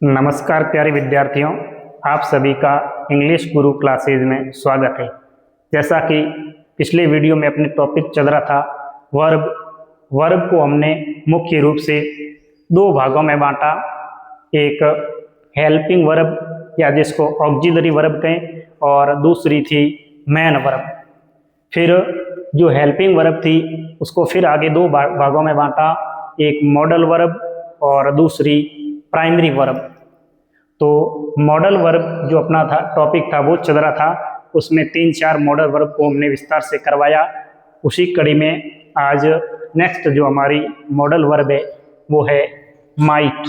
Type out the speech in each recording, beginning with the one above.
नमस्कार प्यारे विद्यार्थियों, आप सभी का इंग्लिश गुरु क्लासेज में स्वागत है। जैसा कि पिछले वीडियो में अपने टॉपिक चल रहा था वर्ब। वर्ब को हमने मुख्य रूप से दो भागों में बांटा। एक हेल्पिंग वर्ब या जिसको ऑक्सिलरी वर्ब कहें, और दूसरी थी मेन वर्ब। फिर जो हेल्पिंग वर्ब थी उसको फिर आगे दो भागों में बांटा, एक मॉडल वर्ब और दूसरी प्राइमरी वर्ब। तो मॉडल वर्ब जो अपना था टॉपिक था वो चल रहा था, उसमें 3-4 मॉडल वर्ब को हमने विस्तार से करवाया। उसी कड़ी में आज नेक्स्ट जो हमारी मॉडल वर्ब है वो है माइट।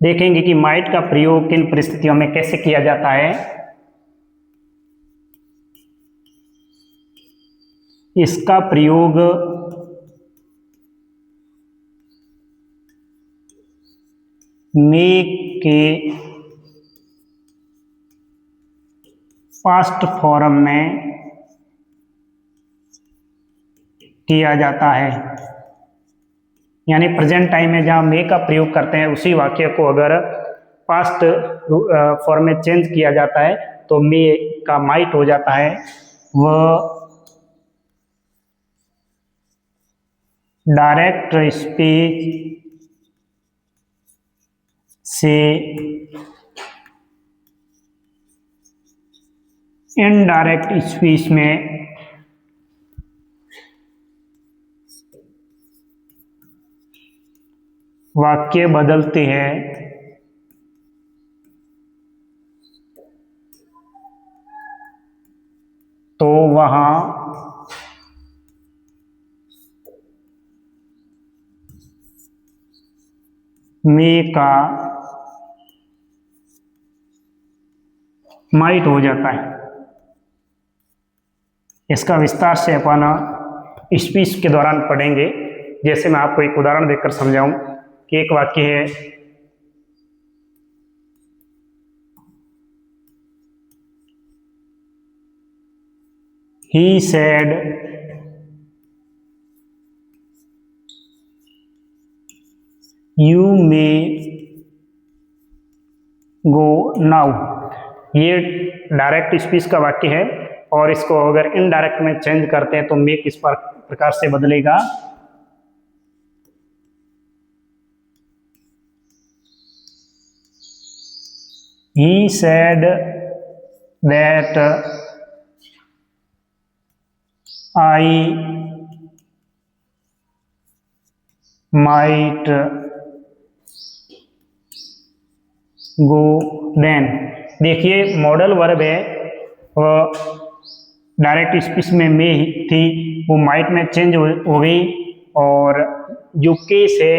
देखेंगे कि माइट का प्रयोग किन परिस्थितियों में कैसे किया जाता है। इसका प्रयोग मेक के पास्ट फॉर्म में किया जाता है, यानी प्रेजेंट टाइम में जहां मे का प्रयोग करते हैं उसी वाक्य को अगर पास्ट फॉर्म में चेंज किया जाता है तो मे का माइट हो जाता है। वह डायरेक्ट स्पीच से इनडायरेक्ट स्पीच में वाक्य बदलते हैं, तो वहां मे का माइट हो जाता है। इसका विस्तार से अपन स्पीच के दौरान पढ़ेंगे। जैसे मैं आपको एक उदाहरण देकर समझाऊं कि एक वाक्य है, he said you may go now. ये डायरेक्ट स्पीच का वाक्य है और इसको अगर इनडायरेक्ट में चेंज करते हैं तो मे किस प्रकार से बदलेगा। He said that I might go then. देखिए मॉडल वर्ब है, डायरेक्ट स्पीच में मे थी, वो माइट में चेंज हो गई, और जो केस है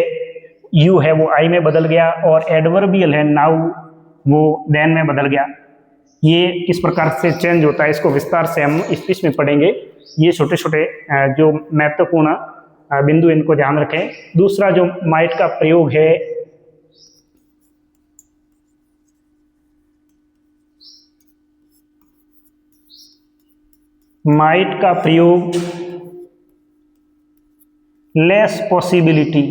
यू है वो आई में बदल गया, और एडवर्बियल है नाउ वो देन में बदल गया। ये किस प्रकार से चेंज होता है इसको विस्तार से हम स्पीच में पढ़ेंगे। ये छोटे छोटे जो महत्वपूर्ण बिंदु इनको ध्यान रखें। दूसरा जो माइट का प्रयोग है, माइट का प्रयोग लेस पॉसिबिलिटी,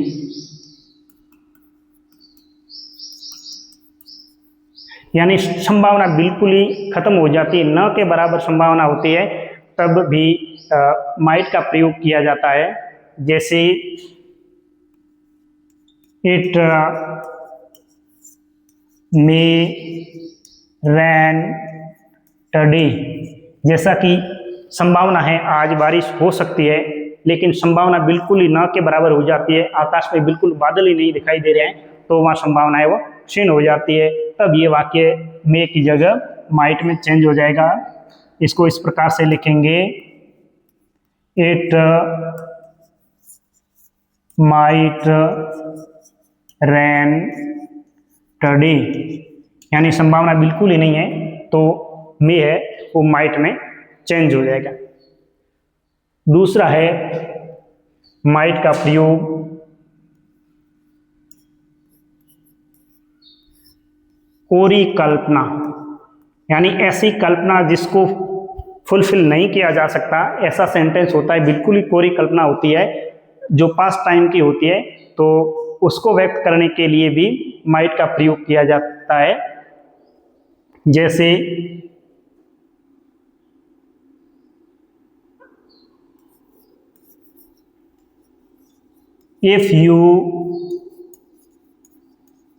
यानी संभावना बिल्कुल ही खत्म हो जाती है, न के बराबर संभावना होती है, तब भी माइट का प्रयोग किया जाता है। जैसे इट मे रैन टुडे, जैसा कि संभावना है आज बारिश हो सकती है, लेकिन संभावना बिल्कुल ही न के बराबर हो जाती है, आकाश में बिल्कुल बादल ही नहीं दिखाई दे रहे हैं, तो वहाँ संभावना है वो क्षीण हो जाती है, तब ये वाक्य मे की जगह माइट में चेंज हो जाएगा। इसको इस प्रकार से लिखेंगे, इट माइट रैन टुडे, यानी संभावना बिल्कुल ही नहीं है तो मे है वो माइट में चेंज हो जाएगा। दूसरा है माइट का प्रयोग कोरी कल्पना, यानी ऐसी कल्पना जिसको फुलफिल नहीं किया जा सकता, ऐसा सेंटेंस होता है, बिल्कुल ही कोरी कल्पना होती है, जो पास्ट टाइम की होती है तो उसको व्यक्त करने के लिए भी माइट का प्रयोग किया जाता है। जैसे इफ यू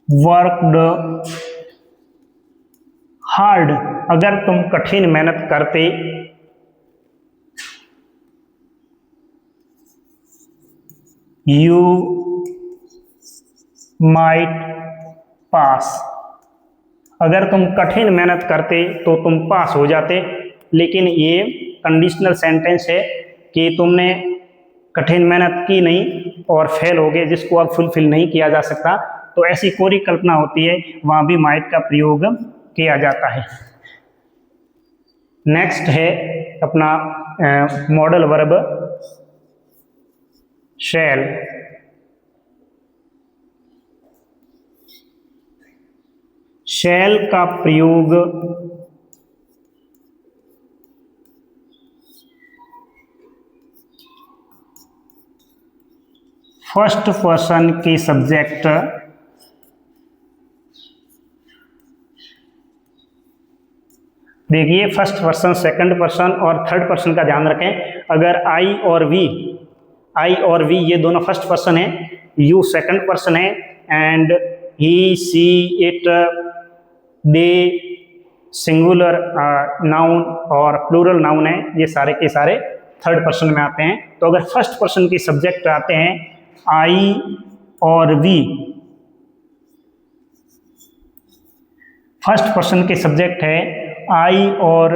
वर्कड हार्ड, अगर तुम कठिन मेहनत करते, यू माइट पास, अगर तुम कठिन मेहनत करते तो तुम पास हो जाते। लेकिन ये कंडीशनल सेंटेंस है कि तुमने कठिन मेहनत की नहीं और फेल हो गए, जिसको अब फुलफिल नहीं किया जा सकता। तो ऐसी कोई कल्पना होती है, वहां भी माइट का प्रयोग किया जाता है। नेक्स्ट है अपना मॉडल वर्ब शैल। शैल का प्रयोग फर्स्ट पर्सन के सब्जेक्ट देखिए, फर्स्ट पर्सन, सेकंड पर्सन और थर्ड पर्सन का ध्यान रखें। अगर आई और वी ये दोनों फर्स्ट पर्सन है, यू सेकंड पर्सन है, and he see it they singular noun और प्लूरल नाउन है, ये सारे के सारे थर्ड पर्सन में आते हैं। तो अगर फर्स्ट पर्सन के सब्जेक्ट आते हैं आई और वी, फर्स्ट पर्सन के सब्जेक्ट है आई और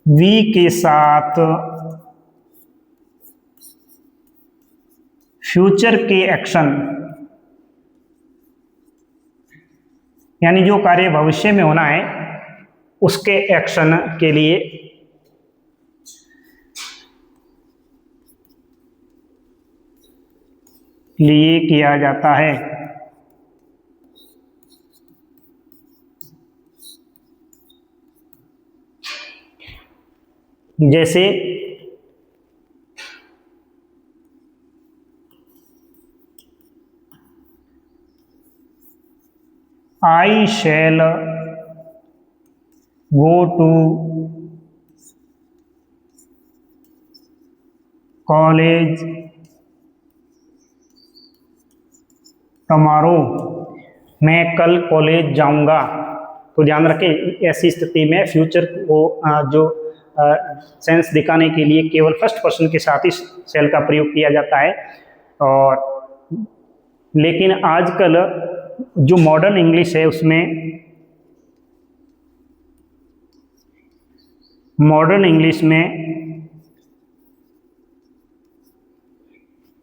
वी के साथ फ्यूचर के एक्शन, यानी जो कार्य भविष्य में होना है उसके एक्शन के लिए किया जाता है। जैसे I shall go to college tomorrow, मैं कल कॉलेज जाऊंगा। तो ध्यान रखें, ऐसी स्थिति में फ्यूचर को जो सेंस दिखाने के लिए केवल फर्स्ट पर्सन के साथ ही शैल का प्रयोग किया जाता है। और लेकिन आजकल जो मॉडर्न इंग्लिश है उसमें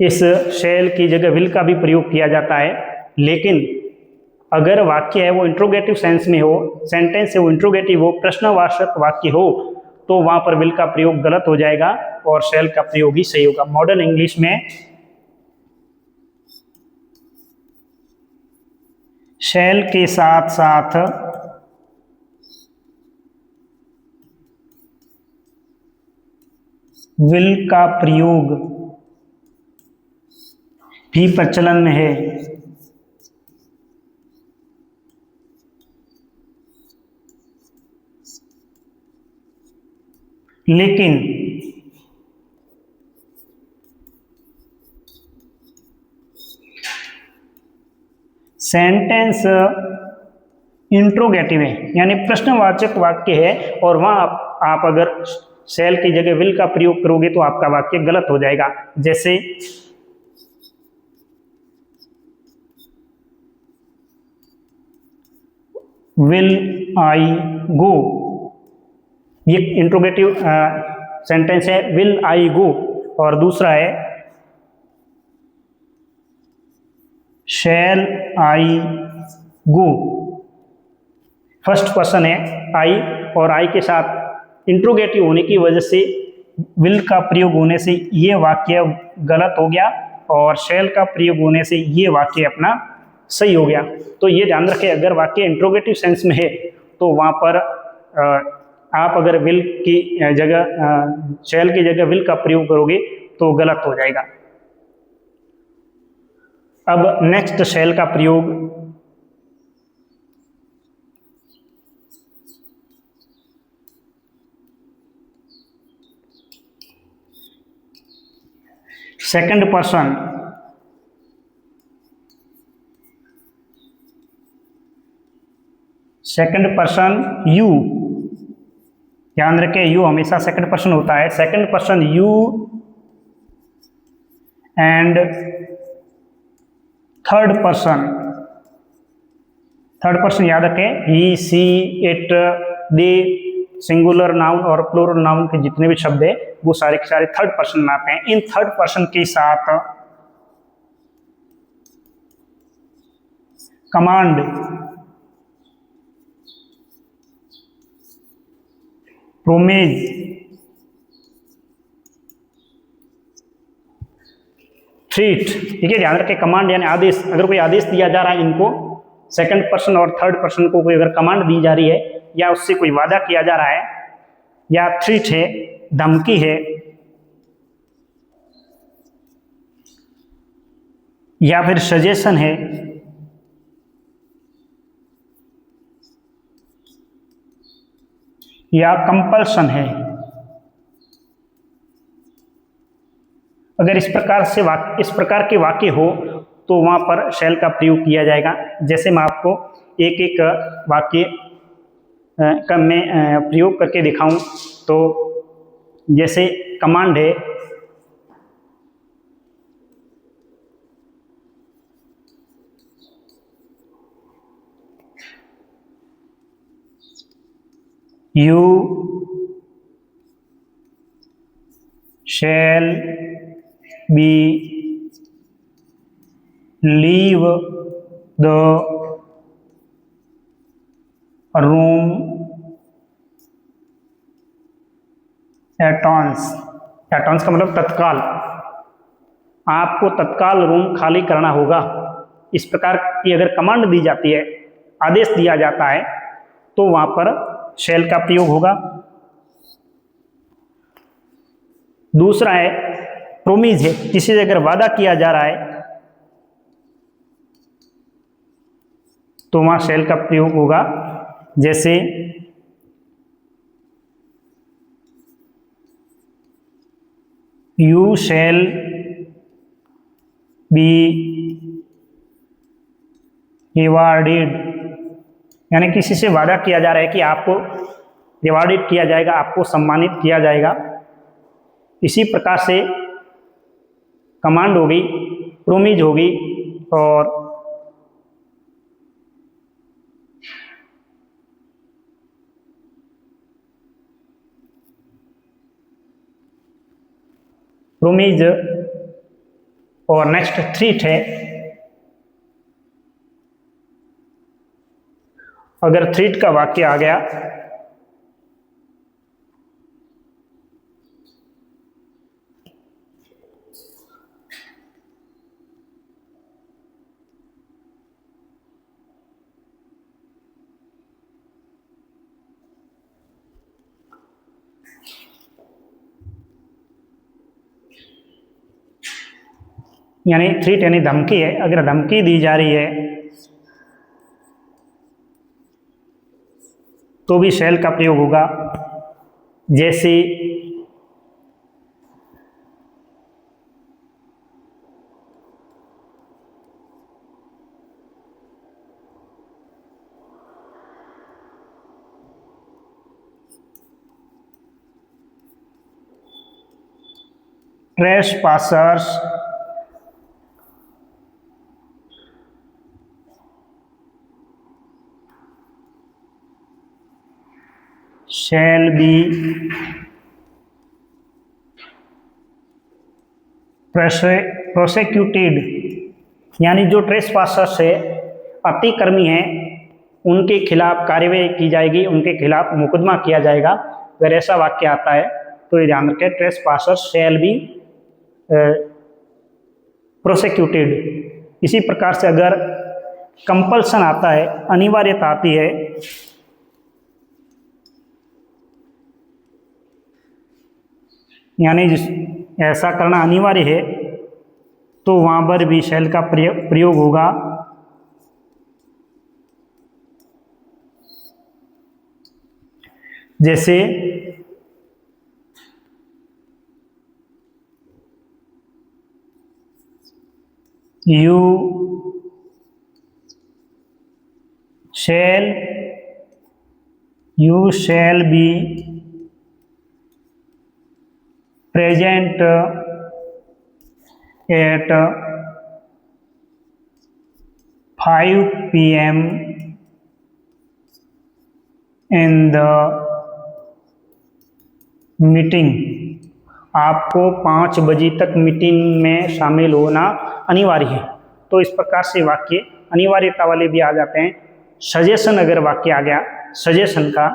इस शैल की जगह विल का भी प्रयोग किया जाता है। लेकिन अगर वाक्य है वो इंट्रोगेटिव सेंस में हो, सेंटेंस है वो इंट्रोगेटिव हो, प्रश्नवाचक वाक्य हो, तो वहां पर विल का प्रयोग गलत हो जाएगा और शैल का प्रयोग ही सही होगा। मॉडर्न इंग्लिश में शैल के साथ साथ विल का प्रयोग भी प्रचलन में है। लेकिन सेंटेंस इंट्रोगेटिव है, यानी प्रश्नवाचक वाक्य है, और वहां आप अगर शैल की जगह विल का प्रयोग करोगे तो आपका वाक्य गलत हो जाएगा। जैसे विल आई गो, ये इंट्रोगेटिव सेंटेंस है, विल आई गो। और दूसरा है शैल आई गो, फर्स्ट पर्सन है आई, और आई के साथ इंट्रोगेटिव होने की वजह से विल का प्रयोग होने से ये वाक्य गलत हो गया, और शैल का प्रयोग होने से ये वाक्य अपना सही हो गया। तो ये ध्यान रखें, अगर वाक्य इंट्रोगेटिव सेंस में है तो वहाँ पर आप अगर विल की जगह शैल की जगह विल का प्रयोग करोगे तो गलत हो जाएगा। अब नेक्स्ट शैल का प्रयोग सेकंड पर्सन यू, ध्यान रखें यू हमेशा सेकंड पर्सन होता है। Second person you and third person याद रखें ही, सी, इट, दे, सिंगुलर नाउन और प्लूरल नाउन के जितने भी शब्द है वो सारे के सारे थर्ड पर्सन में आते हैं। इन थर्ड पर्सन के साथ कमांड, प्रोमेज, थ्रीट, ठीक है। ध्यान रखें कमांड यानी आदेश, अगर कोई आदेश दिया जा रहा है इनको, सेकंड पर्सन और थर्ड पर्सन को कोई अगर कमांड दी जा रही है या उससे कोई वादा किया जा रहा है, या थ्रीट है, धमकी है, या फिर सजेशन है, या कंपल्सन है, अगर इस प्रकार के वाक्य हो तो वहां पर शैल का प्रयोग किया जाएगा। जैसे मैं आपको एक एक वाक्य का मैं प्रयोग करके दिखाऊं, तो जैसे कमांड है, you shall be leave the room at once. At once का मतलब तत्काल, आपको तत्काल रूम खाली करना होगा। इस प्रकार की अगर कमांड दी जाती है, आदेश दिया जाता है, तो वहां पर शैल का प्रयोग होगा। दूसरा है प्रोमिस है, किसी से अगर वादा किया जा रहा है तो वहां शैल का प्रयोग होगा। जैसे यू शैल बी रिवार्डेड, यानी किसी से वादा किया जा रहा है कि आपको रिवार्डेड किया जाएगा, आपको सम्मानित किया जाएगा। इसी प्रकार से कमांड होगी, प्रोमिज होगी, और प्रोमिज और नेक्स्ट थ्रीट है। अगर थ्रीट का वाक्य आ गया, यानी थ्रीट यानी धमकी है, अगर धमकी दी जा रही है तो भी शैल का प्रयोग होगा। जैसे ट्रेसपासर्स shall be prosecuted, यानी जो ट्रेसपासर्स है, अतिक्रमी हैं, उनके खिलाफ कार्यवाही की जाएगी, उनके खिलाफ मुकदमा किया जाएगा। अगर ऐसा वाक्य आता है तो ये ध्यान रखें, ट्रेसपासर्स शैल बी प्रोसिक्यूटेड। इसी प्रकार से अगर कंपल्सन आता है, अनिवार्यता आती है, यानी ऐसा करना अनिवार्य है तो वहाँ पर भी शैल का प्रयोग होगा। जैसे you shall be present at 5 PM in the meeting. आपको 5 बजे तक मीटिंग में शामिल होना अनिवार्य है। तो इस प्रकार से वाक्य अनिवार्यता वाले भी आ जाते हैं। सजेशन अगर वाक्य आ गया सजेशन का,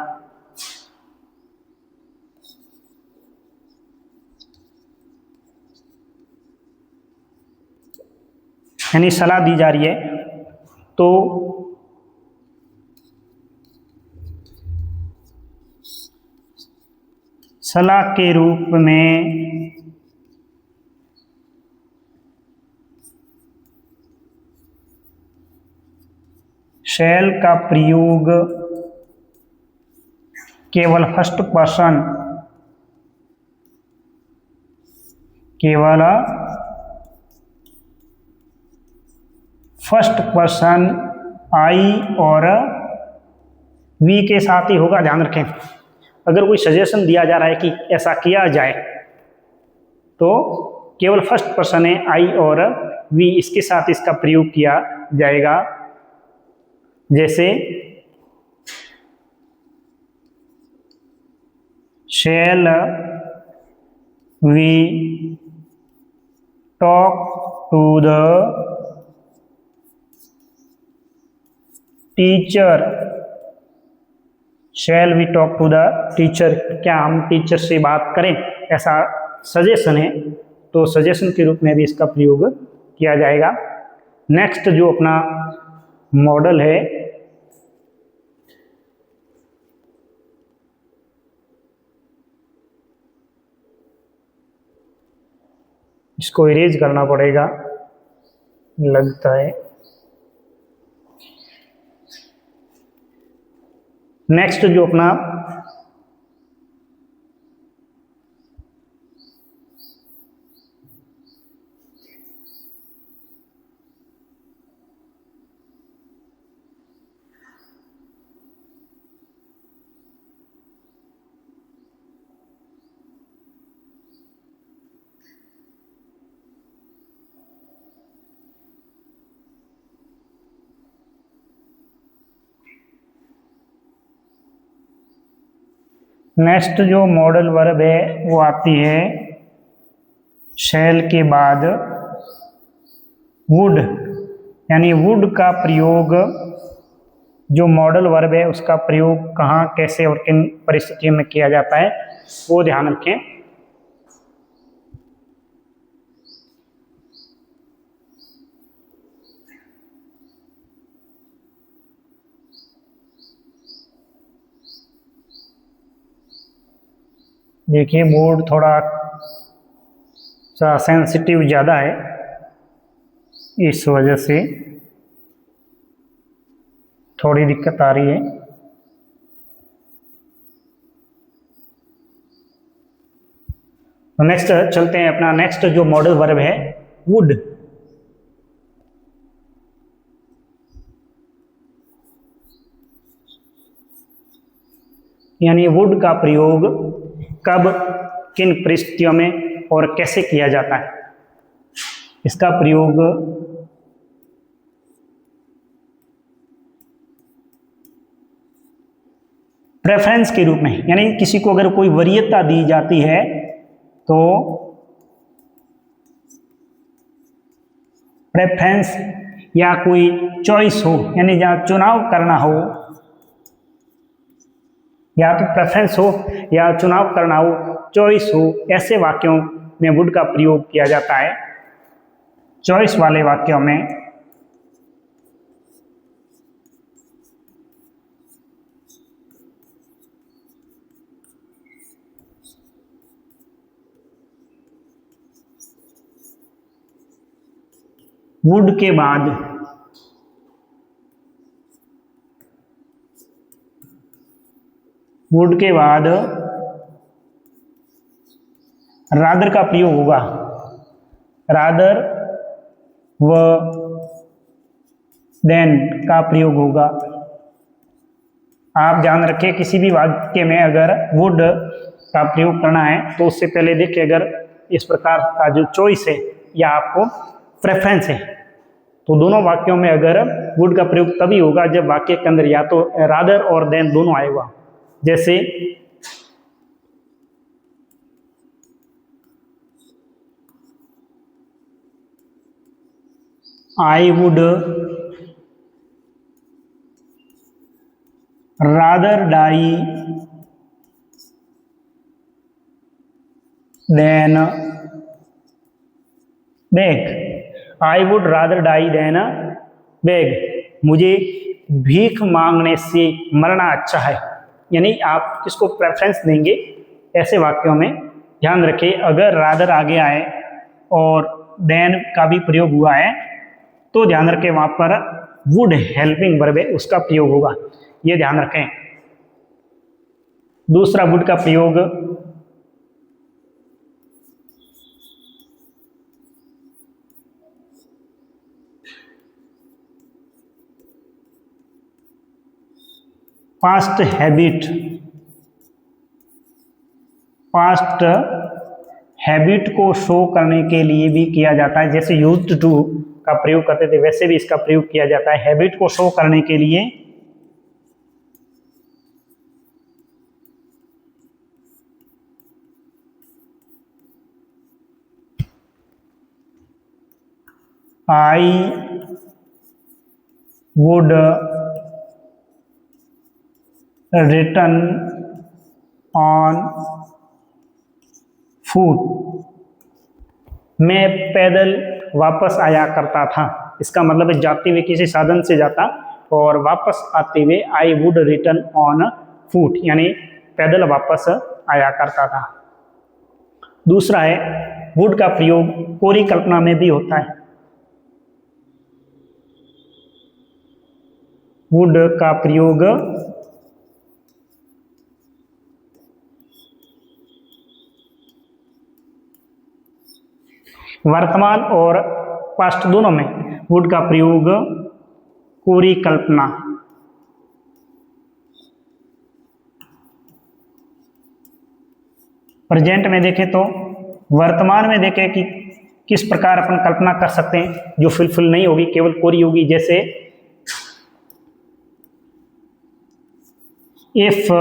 यानी सलाह दी जा रही है, तो सलाह के रूप में शैल का प्रयोग केवल फर्स्ट पर्सन आई और वी के साथ ही होगा। ध्यान रखें, अगर कोई सजेशन दिया जा रहा है कि ऐसा किया जाए तो केवल फर्स्ट पर्सन है आई और वी, इसके साथ इसका प्रयोग किया जाएगा। जैसे shall we talk to the teacher, shall we talk to the teacher, क्या हम टीचर से बात करें, ऐसा सजेशन है तो सजेशन के रूप में भी इसका प्रयोग किया जाएगा। नेक्स्ट जो अपना मॉडल है, इसको इरेज करना पड़ेगा लगता है। नेक्स्ट जो अपना नेक्स्ट जो मॉडल वर्ब है वो आती है शैल के बाद वुड, यानी वुड का प्रयोग, जो मॉडल वर्ब है उसका प्रयोग कहाँ कैसे और किन परिस्थितियों में किया जाता है वो ध्यान रखें। देखिए बोर्ड थोड़ा सा सेंसिटिव ज़्यादा है, इस वजह से थोड़ी दिक्कत आ रही है। तो नेक्स्ट चलते हैं, अपना नेक्स्ट जो मॉडल वर्ब है वुड। यानी वुड का प्रयोग कब किन परिस्थितियों में और कैसे किया जाता है। इसका प्रयोग प्रेफरेंस के रूप में, यानी किसी को अगर कोई वरीयता दी जाती है तो प्रेफरेंस या कोई चॉइस हो, यानी जहाँ चुनाव करना हो, या तो प्रेफरेंस हो या चुनाव करना हो, चॉइस हो, ऐसे वाक्यों में वुड का प्रयोग किया जाता है। चॉइस वाले वाक्यों में वुड के बाद रादर का प्रयोग होगा, रादर व देन का प्रयोग होगा। आप ध्यान रखें, किसी भी वाक्य में अगर वुड का प्रयोग करना है तो उससे पहले देखिए, अगर इस प्रकार का जो चॉइस है या आपको प्रेफरेंस है, तो दोनों वाक्यों में अगर वुड का प्रयोग तभी होगा जब वाक्य के अंदर या तो रादर और देन दोनों आएगा। जैसे I would rather die than beg. I would rather die than beg, मुझे भीख मांगने से मरना अच्छा है। यानी आप किसको प्रेफरेंस देंगे ऐसे वाक्यों में। ध्यान रखें, अगर रादर आगे आए और देन का भी प्रयोग हुआ है तो ध्यान रखें वहां पर वुड हेल्पिंग वर्ब है उसका प्रयोग होगा, ये ध्यान रखें। दूसरा वुड का प्रयोग पास्ट हैबिट को शो करने के लिए भी किया जाता है। जैसे यूज्ड टू का प्रयोग करते थे वैसे भी इसका प्रयोग किया जाता है हैबिट को शो करने के लिए। I would return on foot, मैं पैदल वापस आया करता था। इसका मतलब है जाते हुए किसी साधन से जाता और वापस आते हुए I would return on foot, यानी पैदल वापस आया करता था। दूसरा है वुड का प्रयोग कोरी कल्पना में भी होता है। वुड का प्रयोग वर्तमान और पास्ट दोनों में वुड का प्रयोग कोरी कल्पना। प्रेजेंट में देखें तो वर्तमान में देखें कि किस प्रकार अपन कल्पना कर सकते हैं जो फुलफिल नहीं होगी, केवल कोरी होगी। जैसे इफ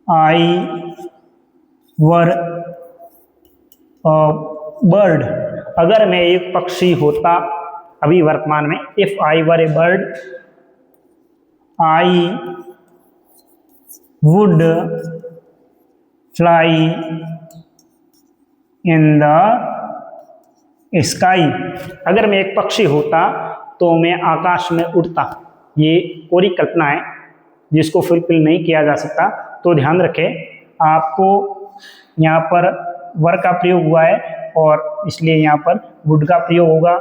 आई वर बर्ड, अगर मैं एक पक्षी होता, अभी वर्तमान में if I were A bird I would fly in the sky, अगर मैं एक पक्षी होता तो मैं आकाश में उड़ता। ये कोरी कल्पना है जिसको फुलफिल नहीं किया जा सकता। तो ध्यान रखें, आपको यहाँ पर वर का प्रयोग हुआ है और इसलिए यहाँ पर वुड का प्रयोग होगा,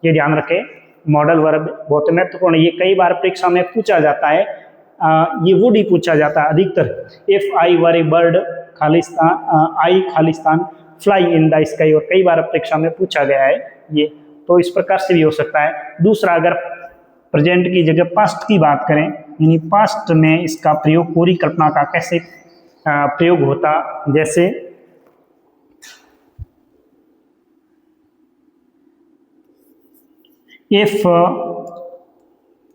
ये ध्यान रखें। मॉडल वर्ब बहुत महत्वपूर्ण है, ये कई बार परीक्षा में पूछा जाता है। ये वुड ही पूछा जाता है अधिकतर। If I were A bird Khalistan I Khalistan fly in the sky, और कई बार परीक्षा में पूछा गया है ये। तो इस प्रकार से भी हो सकता है। दूसरा, अगर प्रेजेंट की जगह पास्ट की बात करें, यानी पास्ट में इसका प्रयोग कोरी कल्पना का कैसे प्रयोग होता, जैसे if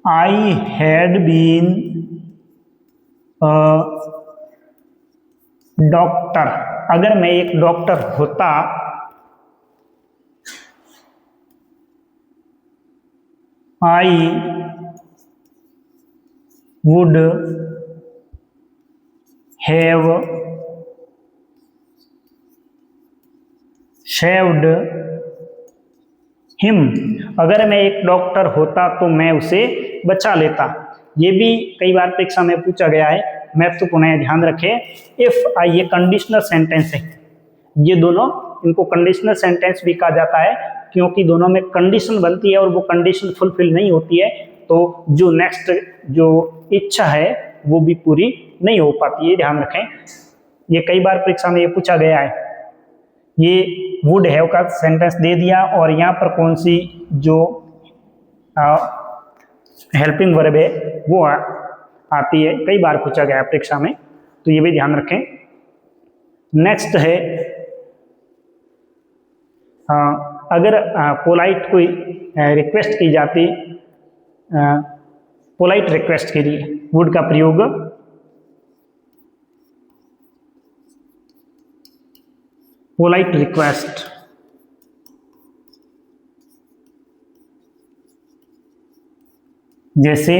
I had been doctor, अगर मैं एक डॉक्टर होता, I would have shaved him, अगर मैं एक डॉक्टर होता तो मैं उसे बचा लेता। ये भी कई बार परीक्षा में पूछा गया है, महत्वपूर्ण है, ध्यान रखें। इफ आई ये कंडीशनल सेंटेंस है, ये दोनों इनको कंडीशनल सेंटेंस भी कहा जाता है, क्योंकि दोनों में कंडीशन बनती है और वो कंडीशन फुलफिल नहीं होती है तो जो नेक्स्ट जो इच्छा है वो भी पूरी नहीं हो पाती है, ध्यान रखें। ये कई बार परीक्षा में ये पूछा गया है। ये वुड हैव का सेंटेंस दे दिया और यहाँ पर कौन सी जो हेल्पिंग वर्ब है वो आती है, कई बार पूछा गया है परीक्षा में, तो ये भी ध्यान रखें। नेक्स्ट है अगर पोलाइट कोई रिक्वेस्ट की जाती, पोलाइट रिक्वेस्ट के लिए वुड का प्रयोग पोलाइट रिक्वेस्ट, जैसे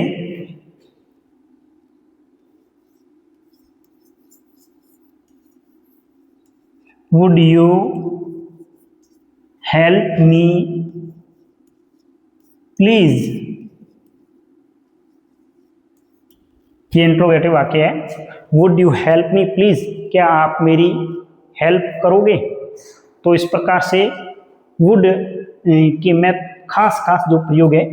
would you help me please, ये इंट्रोगेटिव वाक्य है। Would you help me please, क्या आप मेरी हेल्प करोगे। तो इस प्रकार से वुड की मैं खास जो प्रयोग है